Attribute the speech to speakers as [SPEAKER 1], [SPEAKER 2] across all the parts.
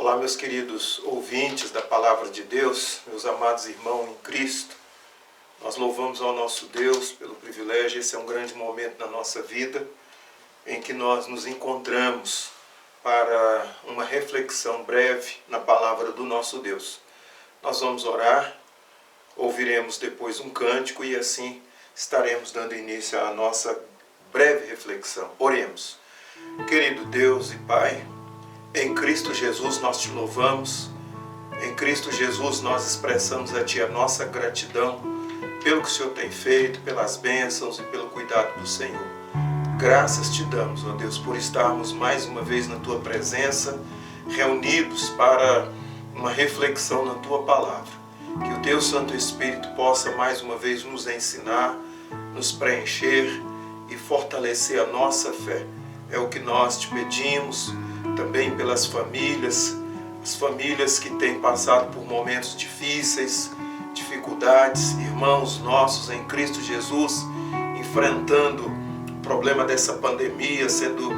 [SPEAKER 1] Olá, meus queridos ouvintes da Palavra de Deus, meus amados irmãos em Cristo. Nós louvamos ao nosso Deus pelo privilégio. Esse é um grande momento na nossa vida em que nós nos encontramos para uma reflexão breve na Palavra do nosso Deus. Nós vamos orar, ouviremos depois um cântico e assim estaremos dando início à nossa breve reflexão. Oremos. Querido Deus e Pai, em Cristo Jesus nós te louvamos, em Cristo Jesus nós expressamos a Ti a nossa gratidão pelo que o Senhor tem feito, pelas bênçãos e pelo cuidado do Senhor. Graças te damos, ó Deus, por estarmos mais uma vez na Tua presença, reunidos para uma reflexão na Tua Palavra. Que o Teu Santo Espírito possa mais uma vez nos ensinar, nos preencher e fortalecer a nossa fé. É o que nós te pedimos, também pelas famílias, as famílias que têm passado por momentos difíceis, dificuldades, irmãos nossos em Cristo Jesus, enfrentando o problema dessa pandemia, sendo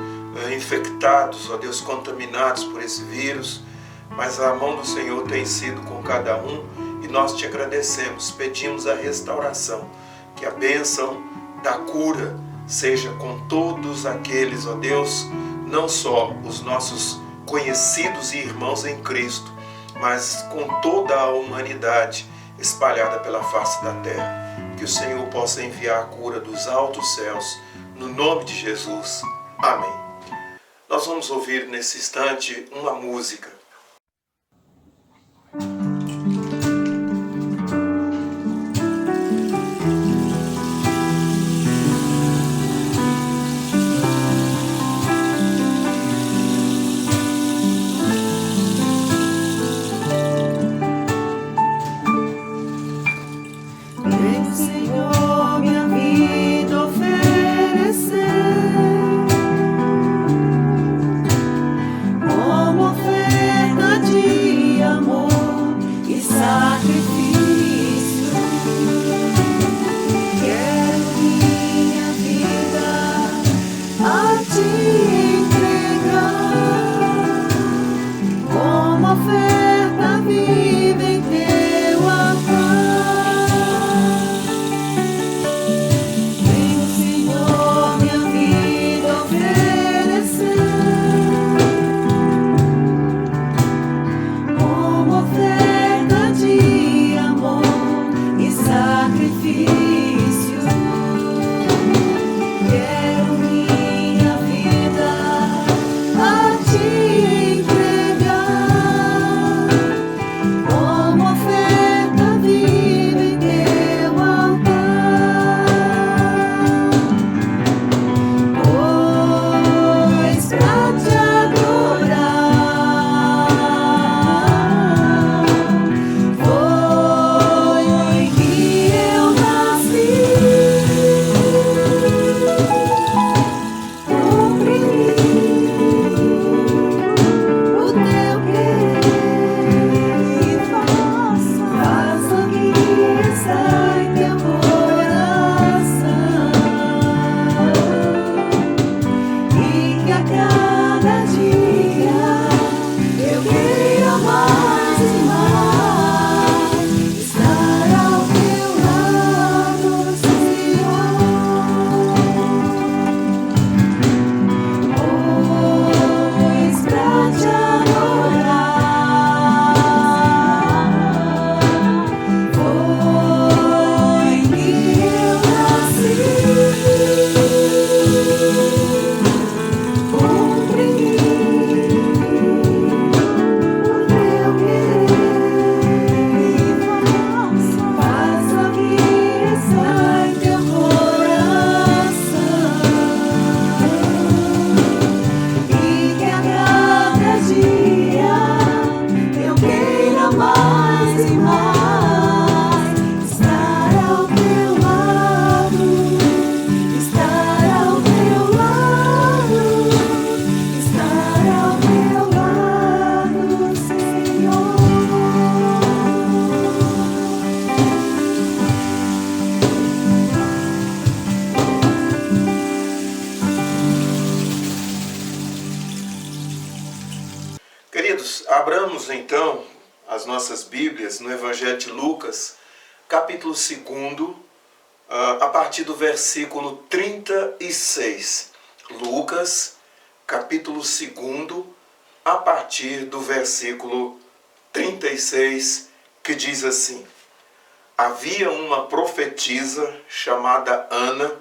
[SPEAKER 1] infectados, ó Deus, contaminados por esse vírus, mas a mão do Senhor tem sido com cada um e nós te agradecemos, pedimos a restauração, que a bênção da cura seja com todos aqueles, ó Deus, não só os nossos conhecidos e irmãos em Cristo, mas com toda a humanidade espalhada pela face da terra. Que o Senhor possa enviar a cura dos altos céus, no nome de Jesus. Amém. Nós vamos ouvir nesse instante uma música.
[SPEAKER 2] Como oferta
[SPEAKER 1] Queridos, abramos então as nossas Bíblias no Evangelho de Lucas, capítulo 2, a partir do versículo 36. Lucas, capítulo 2, a partir do versículo 36, que diz assim: Havia uma profetisa chamada Ana,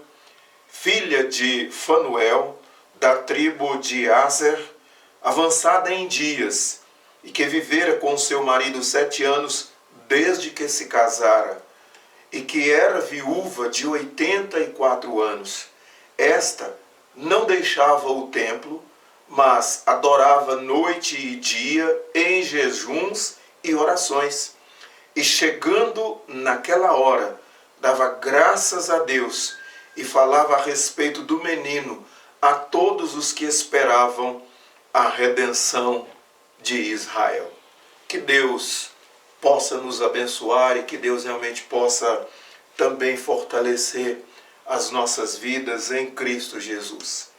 [SPEAKER 1] filha de Fanuel, da tribo de Aser, avançada em dias, e que vivera com seu marido 7 anos desde que se casara, e que era viúva de 84 anos. Esta não deixava o templo, mas adorava noite e dia em jejuns e orações. E chegando naquela hora, dava graças a Deus e falava a respeito do menino a todos os que esperavam a redenção de Israel. Que Deus possa nos abençoar e que Deus realmente possa também fortalecer as nossas vidas em Cristo Jesus.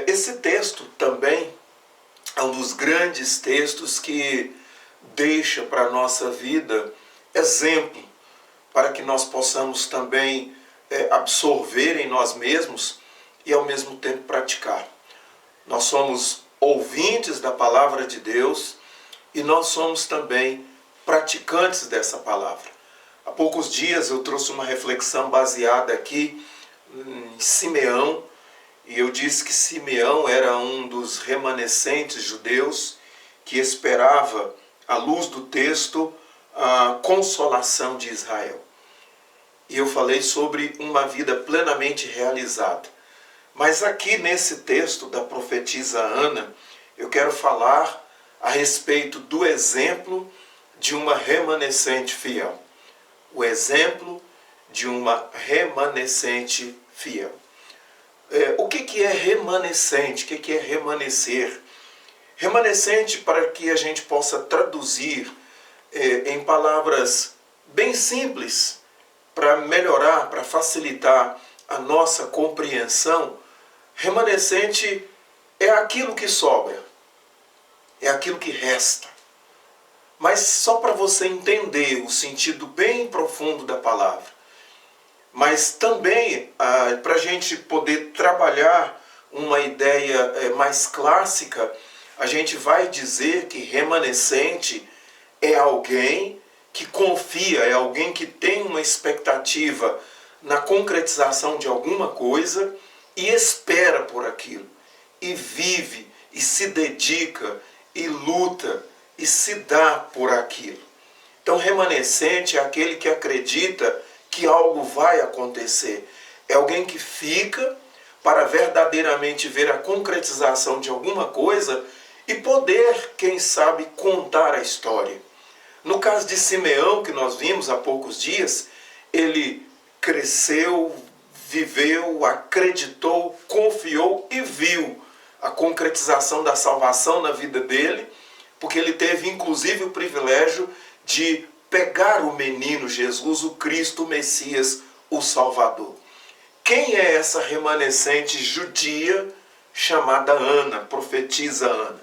[SPEAKER 1] Esse texto também é um dos grandes textos que deixa para a nossa vida exemplo para que nós possamos também absorver em nós mesmos e ao mesmo tempo praticar. Nós somos ouvintes da palavra de Deus e nós somos também praticantes dessa palavra. Há poucos dias eu trouxe uma reflexão baseada aqui em Simeão, e eu disse que Simeão era um dos remanescentes judeus que esperava, à luz do texto, a consolação de Israel. E eu falei sobre uma vida plenamente realizada. Mas aqui nesse texto da profetisa Ana, eu quero falar a respeito do exemplo de uma remanescente fiel. O exemplo de uma remanescente fiel. O que é remanescente? O que é remanescer? Remanescente, para que a gente possa traduzir em palavras bem simples, para melhorar, para facilitar a nossa compreensão, remanescente é aquilo que sobra, é aquilo que resta. Mas só para você entender o sentido bem profundo da palavra, mas também para a gente poder trabalhar uma ideia mais clássica, a gente vai dizer que remanescente é alguém que confia, é alguém que tem uma expectativa na concretização de alguma coisa e espera por aquilo, e vive, e se dedica, e luta, e se dá por aquilo. Então, remanescente é aquele que acredita que algo vai acontecer. É alguém que fica para verdadeiramente ver a concretização de alguma coisa e poder, quem sabe, contar a história. No caso de Simeão, que nós vimos há poucos dias, ele cresceu, viveu, acreditou, confiou e viu a concretização da salvação na vida dele, porque ele teve inclusive o privilégio de pegar o menino Jesus, o Cristo, o Messias, o Salvador. Quem é essa remanescente judia chamada Ana, profetisa Ana?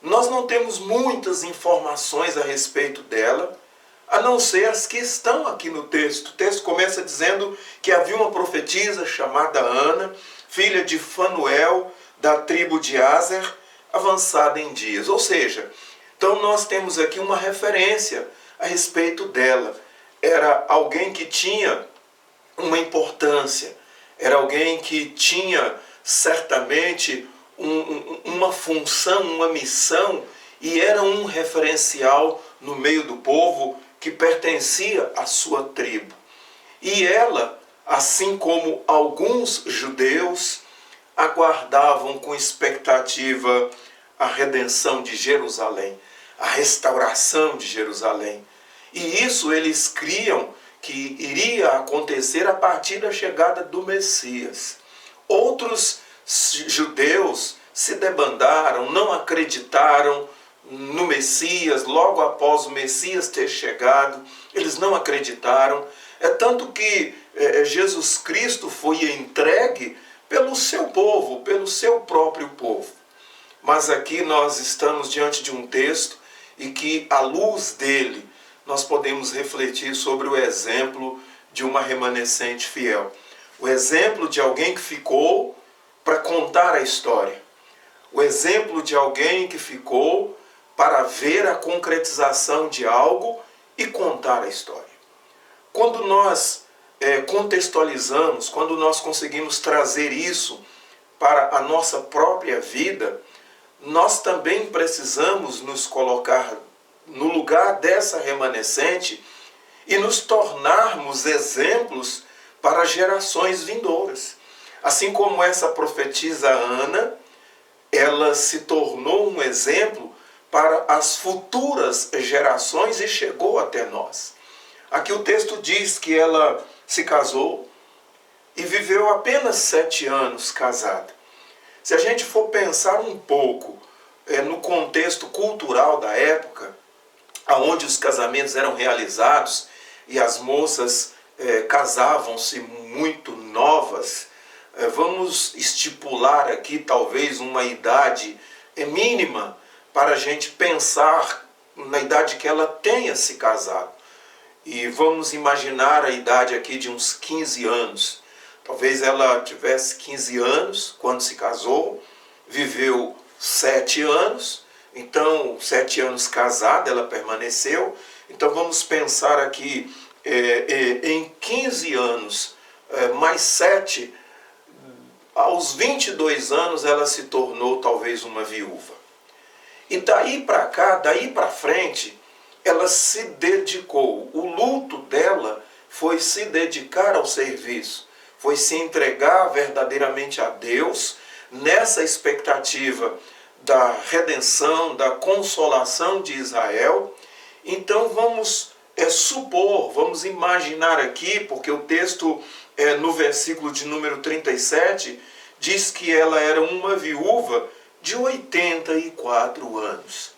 [SPEAKER 1] Nós não temos muitas informações a respeito dela, a não ser as que estão aqui no texto. O texto começa dizendo que havia uma profetisa chamada Ana, filha de Fanuel, da tribo de Aser, avançada em dias. Ou seja, então nós temos aqui uma referência a respeito dela. Era alguém que tinha uma importância, era alguém que tinha certamente uma função, uma missão, e era um referencial no meio do povo que pertencia à sua tribo. E ela, assim como alguns judeus, aguardavam com expectativa a redenção de Jerusalém, a restauração de Jerusalém. E isso eles criam que iria acontecer a partir da chegada do Messias. Outros judeus se debandaram, não acreditaram no Messias, logo após o Messias ter chegado, eles não acreditaram. É tanto que Jesus Cristo foi entregue pelo seu povo, pelo seu próprio povo. mas aqui nós estamos diante de um texto e que, à luz dele, nós podemos refletir sobre o exemplo de uma remanescente fiel. O exemplo de alguém que ficou para contar a história. O exemplo de alguém que ficou para ver a concretização de algo e contar a história. Quando nós contextualizamos, quando nós conseguimos trazer isso para a nossa própria vida, nós também precisamos nos colocar no lugar dessa remanescente e nos tornarmos exemplos para gerações vindouras. Assim como essa profetisa Ana, ela se tornou um exemplo para as futuras gerações e chegou até nós. Aqui o texto diz que ela se casou e viveu apenas 7 anos casada. Se a gente for pensar um pouco no contexto cultural da época, onde os casamentos eram realizados e as moças casavam-se muito novas, vamos estipular aqui talvez uma idade mínima para a gente pensar na idade que ela tenha se casado. E vamos imaginar a idade aqui de uns 15 anos. Talvez ela tivesse 15 anos quando se casou, viveu 7 anos, então 7 anos casada ela permaneceu. Então vamos pensar aqui em 15 anos mais 7, aos 22 anos ela se tornou talvez uma viúva. E daí para cá, daí para frente, ela se dedicou. O luto dela foi se dedicar ao serviço, foi se entregar verdadeiramente a Deus, nessa expectativa da redenção, da consolação de Israel. Então vamos supor, vamos imaginar aqui, porque o texto no versículo de número 37 diz que ela era uma viúva de 84 anos.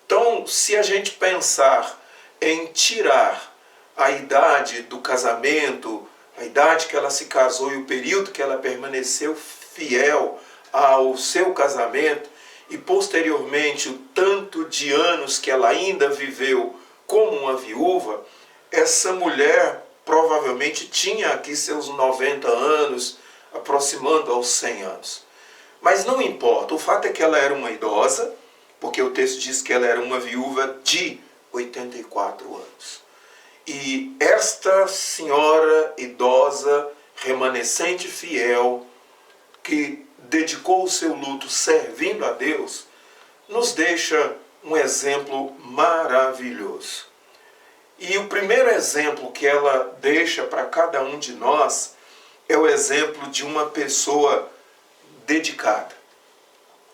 [SPEAKER 1] Então, se a gente pensar em tirar a idade do casamento, a idade que ela se casou e o período que ela permaneceu fiel ao seu casamento, e posteriormente o tanto de anos que ela ainda viveu como uma viúva, essa mulher provavelmente tinha aqui seus 90 anos, aproximando aos 100 anos. Mas não importa, o fato é que ela era uma idosa, porque o texto diz que ela era uma viúva de 84 anos. E esta senhora idosa, remanescente fiel, que dedicou o seu luto servindo a Deus, nos deixa um exemplo maravilhoso. E o primeiro exemplo que ela deixa para cada um de nós é o exemplo de uma pessoa dedicada.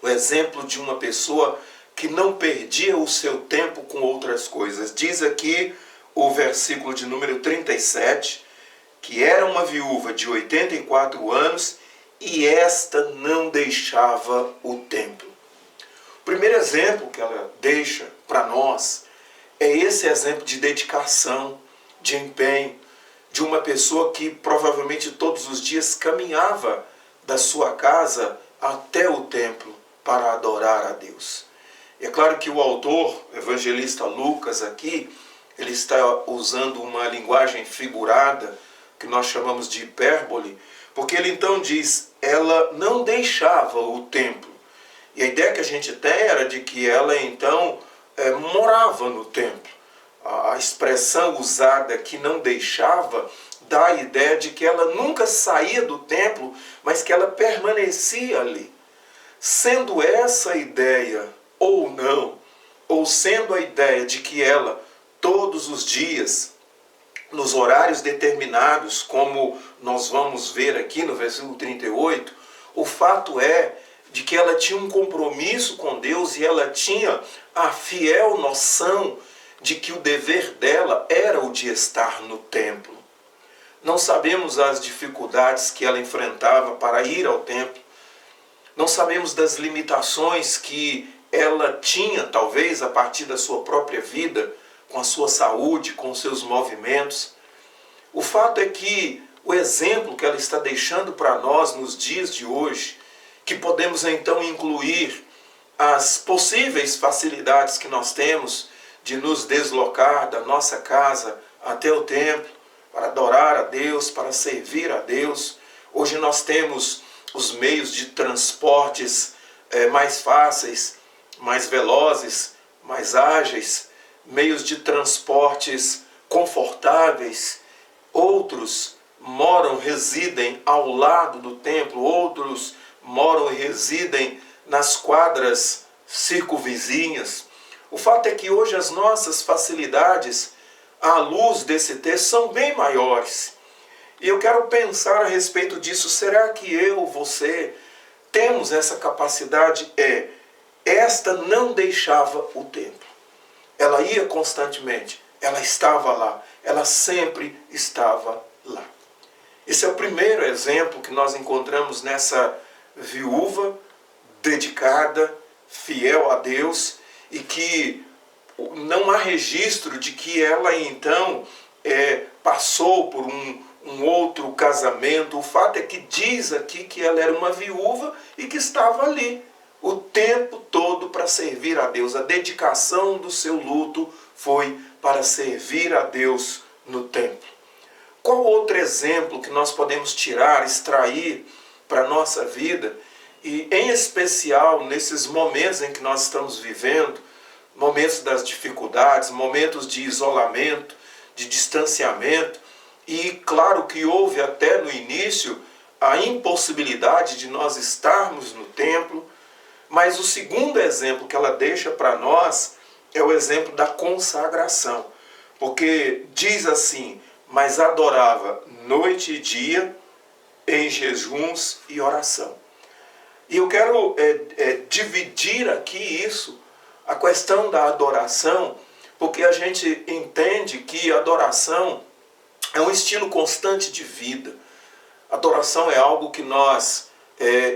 [SPEAKER 1] O exemplo de uma pessoa que não perdia o seu tempo com outras coisas. Diz aqui o versículo de número 37, que era uma viúva de 84 anos e esta não deixava o templo. O primeiro exemplo que ela deixa para nós é esse exemplo de dedicação, de empenho, de uma pessoa que provavelmente todos os dias caminhava da sua casa até o templo para adorar a Deus. E é claro que o autor, o evangelista Lucas aqui, ele está usando uma linguagem figurada, que nós chamamos de hipérbole, porque ele então diz, ela não deixava o templo. E a ideia que a gente tem era de que ela então morava no templo. A expressão usada que não deixava dá a ideia de que ela nunca saía do templo, mas que ela permanecia ali. Sendo essa a ideia ou não, ou sendo a ideia de que ela todos os dias, nos horários determinados, como nós vamos ver aqui no versículo 38, o fato é de que ela tinha um compromisso com Deus e ela tinha a fiel noção de que o dever dela era o de estar no templo. Não sabemos as dificuldades que ela enfrentava para ir ao templo. Não sabemos das limitações que ela tinha, talvez, a partir da sua própria vida, com a sua saúde, com os seus movimentos. O fato é que o exemplo que ela está deixando para nós nos dias de hoje, que podemos então incluir as possíveis facilidades que nós temos de nos deslocar da nossa casa até o templo, para adorar a Deus, para servir a Deus. Hoje nós temos os meios de transportes mais fáceis, mais velozes, mais ágeis, meios de transportes confortáveis. Outros residem ao lado do templo, outros moram e residem nas quadras circunvizinhas. O fato é que hoje as nossas facilidades, à luz desse texto, são bem maiores. E eu quero pensar a respeito disso. Será que eu, você, temos essa capacidade? Esta não deixava o templo. Ela ia constantemente, ela estava lá, ela sempre estava lá. Esse é o primeiro exemplo que nós encontramos nessa viúva dedicada, fiel a Deus, e que não há registro de que ela então passou por um outro casamento. O fato é que diz aqui que ela era uma viúva e que estava ali o tempo todo para servir a Deus. A dedicação do seu luto foi para servir a Deus no templo. Qual outro exemplo que nós podemos tirar, extrair para a nossa vida? E em especial nesses momentos em que nós estamos vivendo, momentos das dificuldades, momentos de isolamento, de distanciamento, e claro que houve até no início a impossibilidade de nós estarmos no templo, mas o segundo exemplo que ela deixa para nós é o exemplo da consagração, porque diz assim: mas adorava noite e dia em jejuns e oração. E eu quero dividir aqui isso, a questão da adoração, porque a gente entende que a adoração é um estilo constante de vida. Adoração é algo que nós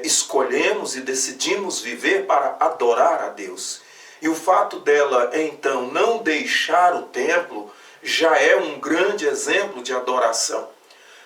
[SPEAKER 1] escolhemos e decidimos viver para adorar a Deus. E o fato dela, então, não deixar o templo já é um grande exemplo de adoração.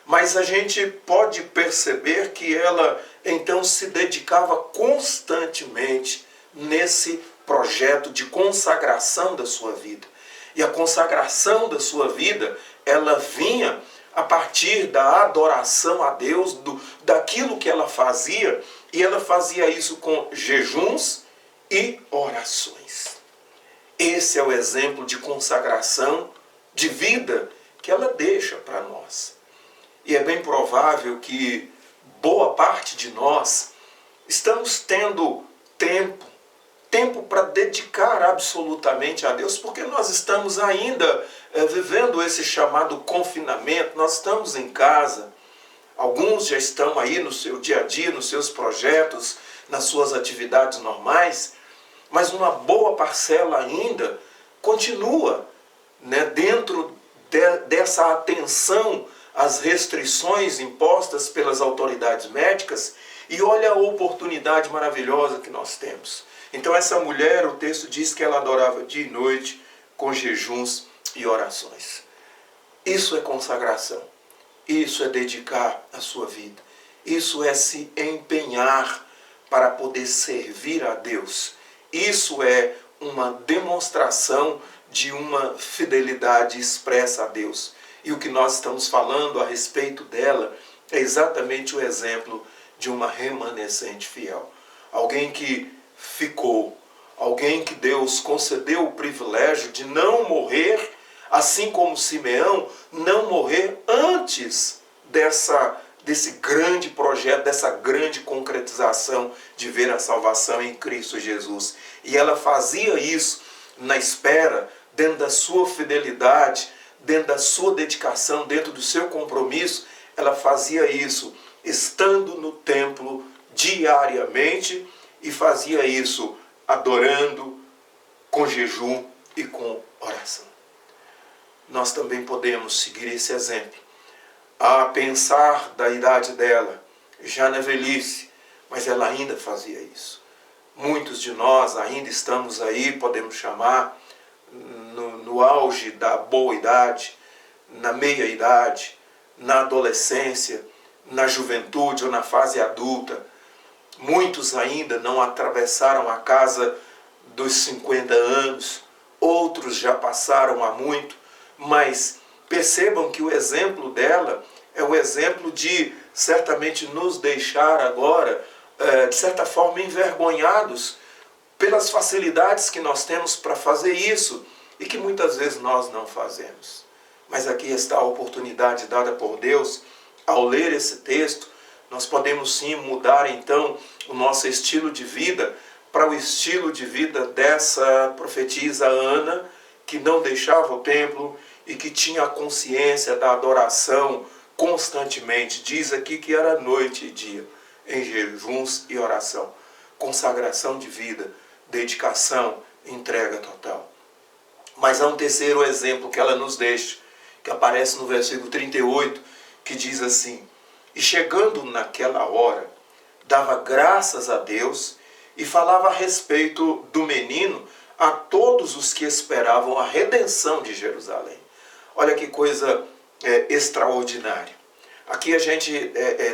[SPEAKER 1] Mas a gente pode perceber que ela, então, se dedicava constantemente nesse projeto de consagração da sua vida. E a consagração da sua vida, ela vinha a partir da adoração a Deus, daquilo que ela fazia, e ela fazia isso com jejuns e orações. Esse é o exemplo de consagração de vida que ela deixa para nós. E é bem provável que boa parte de nós estamos tendo tempo para dedicar absolutamente a Deus, porque nós estamos ainda vivendo esse chamado confinamento, nós estamos em casa, alguns já estão aí no seu dia a dia, nos seus projetos, nas suas atividades normais, mas uma boa parcela ainda continua dentro dessa atenção às restrições impostas pelas autoridades médicas, e olha a oportunidade maravilhosa que nós temos. Então essa mulher, o texto diz que ela adorava dia e noite com jejuns e orações. Isso é consagração. Isso é dedicar a sua vida. Isso é se empenhar para poder servir a Deus. Isso é uma demonstração de uma fidelidade expressa a Deus. E o que nós estamos falando a respeito dela é exatamente o exemplo de uma remanescente fiel. Alguém que ficou, alguém que Deus concedeu o privilégio de não morrer, assim como Simeão, não morrer antes desse grande projeto, dessa grande concretização de ver a salvação em Cristo Jesus. E ela fazia isso na espera, dentro da sua fidelidade, dentro da sua dedicação, dentro do seu compromisso. Ela fazia isso estando no templo diariamente, e fazia isso adorando, com jejum e com oração. Nós também podemos seguir esse exemplo. A pensar da idade dela, já na velhice, mas ela ainda fazia isso. Muitos de nós ainda estamos aí, podemos chamar, no auge da boa idade, na meia idade, na adolescência, na juventude ou na fase adulta. Muitos ainda não atravessaram a casa dos 50 anos, outros já passaram há muito, mas percebam que o exemplo dela é o exemplo de certamente nos deixar agora, de certa forma, envergonhados pelas facilidades que nós temos para fazer isso e que muitas vezes nós não fazemos. Mas aqui está a oportunidade dada por Deus. Ao ler esse texto, nós podemos sim mudar então o nosso estilo de vida para o estilo de vida dessa profetisa Ana, que não deixava o templo e que tinha a consciência da adoração constantemente. Diz aqui que era noite e dia, em jejuns e oração. Consagração de vida, dedicação, entrega total. Mas há um terceiro exemplo que ela nos deixa, que aparece no versículo 38, que diz assim: e chegando naquela hora, dava graças a Deus e falava a respeito do menino a todos os que esperavam a redenção de Jerusalém. Olha que coisa extraordinária. Aqui a gente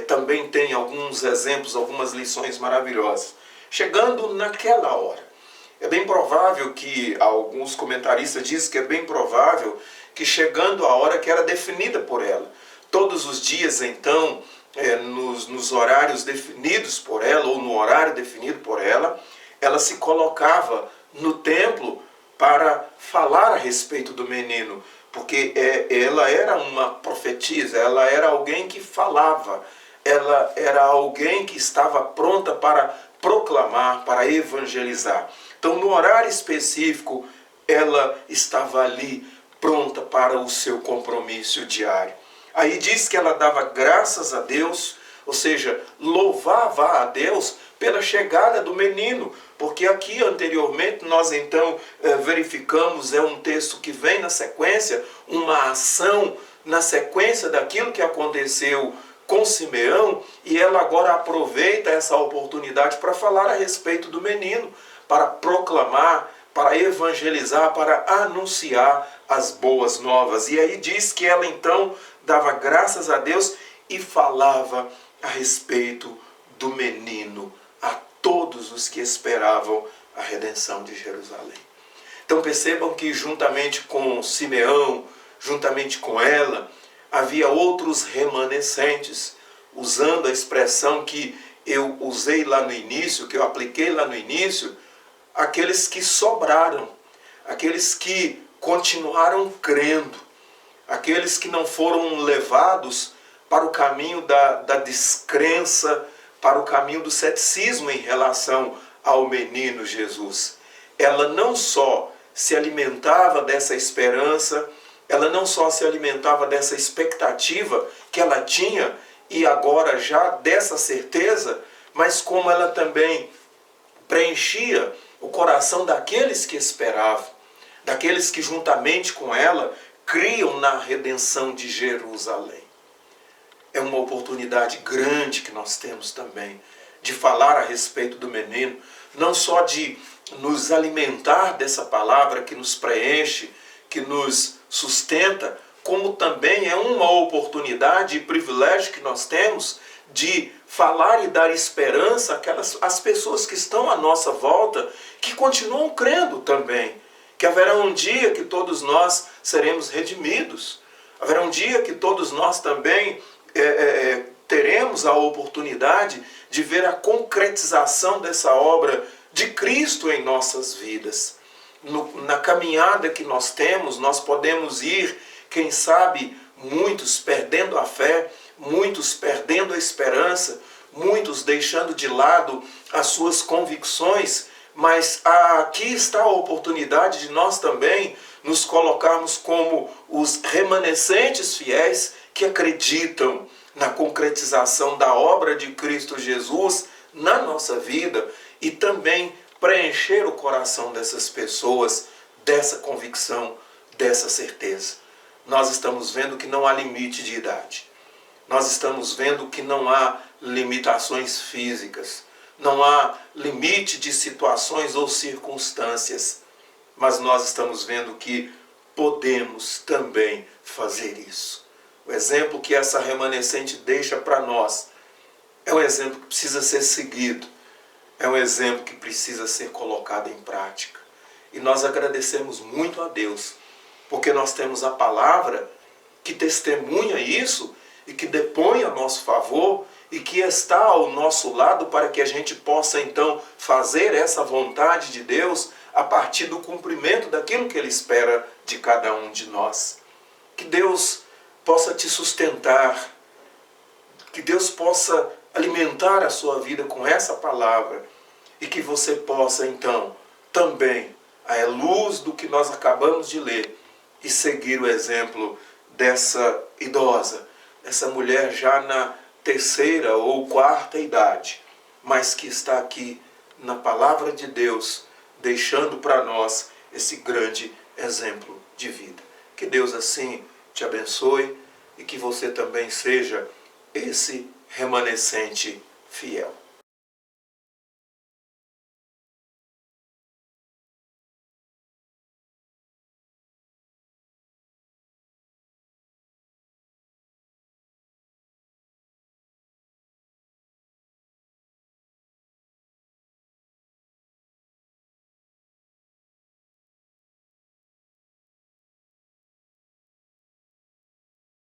[SPEAKER 1] também tem alguns exemplos, algumas lições maravilhosas. Chegando naquela hora. É bem provável que, alguns comentaristas dizem que é bem provável que chegando a hora que era definida por ela. Todos os dias, então, nos horários definidos por ela, ou no horário definido por ela, ela se colocava no templo para falar a respeito do menino, porque ela era uma profetisa, ela era alguém que falava, ela era alguém que estava pronta para proclamar, para evangelizar. Então, no horário específico, ela estava ali pronta para o seu compromisso diário. Aí diz que ela dava graças a Deus, ou seja, louvava a Deus pela chegada do menino, porque aqui anteriormente nós então verificamos, é um texto que vem na sequência, uma ação na sequência daquilo que aconteceu com Simeão, e ela agora aproveita essa oportunidade para falar a respeito do menino, para proclamar, para evangelizar, para anunciar as boas novas. E aí diz que ela então dava graças a Deus e falava a respeito do menino a todos os que esperavam a redenção de Jerusalém. Então percebam que juntamente com Simeão, juntamente com ela, havia outros remanescentes, usando a expressão que eu usei lá no início, que eu apliquei lá no início, aqueles que sobraram, aqueles que continuaram crendo, aqueles que não foram levados para o caminho da descrença, para o caminho do ceticismo em relação ao menino Jesus. Ela não só se alimentava dessa esperança, ela não só se alimentava dessa expectativa que ela tinha, e agora já dessa certeza, mas como ela também preenchia o coração daqueles que esperavam, daqueles que juntamente com ela criam na redenção de Jerusalém. É uma oportunidade grande que nós temos também de falar a respeito do menino, não só de nos alimentar dessa palavra que nos preenche, que nos sustenta, como também é uma oportunidade e privilégio que nós temos de falar e dar esperança às pessoas que estão à nossa volta, que continuam crendo também, que haverá um dia que todos nós seremos redimidos, haverá um dia que todos nós também teremos a oportunidade de ver a concretização dessa obra de Cristo em nossas vidas. Na caminhada que nós temos, nós podemos ir, quem sabe, muitos perdendo a fé, muitos perdendo a esperança, muitos deixando de lado as suas convicções, mas aqui está a oportunidade de nós também nos colocarmos como os remanescentes fiéis que acreditam na concretização da obra de Cristo Jesus na nossa vida e também preencher o coração dessas pessoas dessa convicção, dessa certeza. Nós estamos vendo que não há limite de idade. Nós estamos vendo que não há limitações físicas. Não há limite de situações ou circunstâncias. Mas nós estamos vendo que podemos também fazer isso. O exemplo que essa remanescente deixa para nós é um exemplo que precisa ser seguido. é um exemplo que precisa ser colocado em prática. E nós agradecemos muito a Deus, porque nós temos a palavra que testemunha isso e que depõe a nosso favor e que está ao nosso lado para que a gente possa então fazer essa vontade de Deus a partir do cumprimento daquilo que Ele espera de cada um de nós. Que Deus possa te sustentar, que Deus possa alimentar a sua vida com essa palavra e que você possa então também, à luz do que nós acabamos de ler, e seguir o exemplo dessa idosa, essa mulher já na terceira ou quarta idade, mas que está aqui na palavra de Deus, deixando para nós esse grande exemplo de vida. Que Deus assim te abençoe e que você também seja esse remanescente fiel.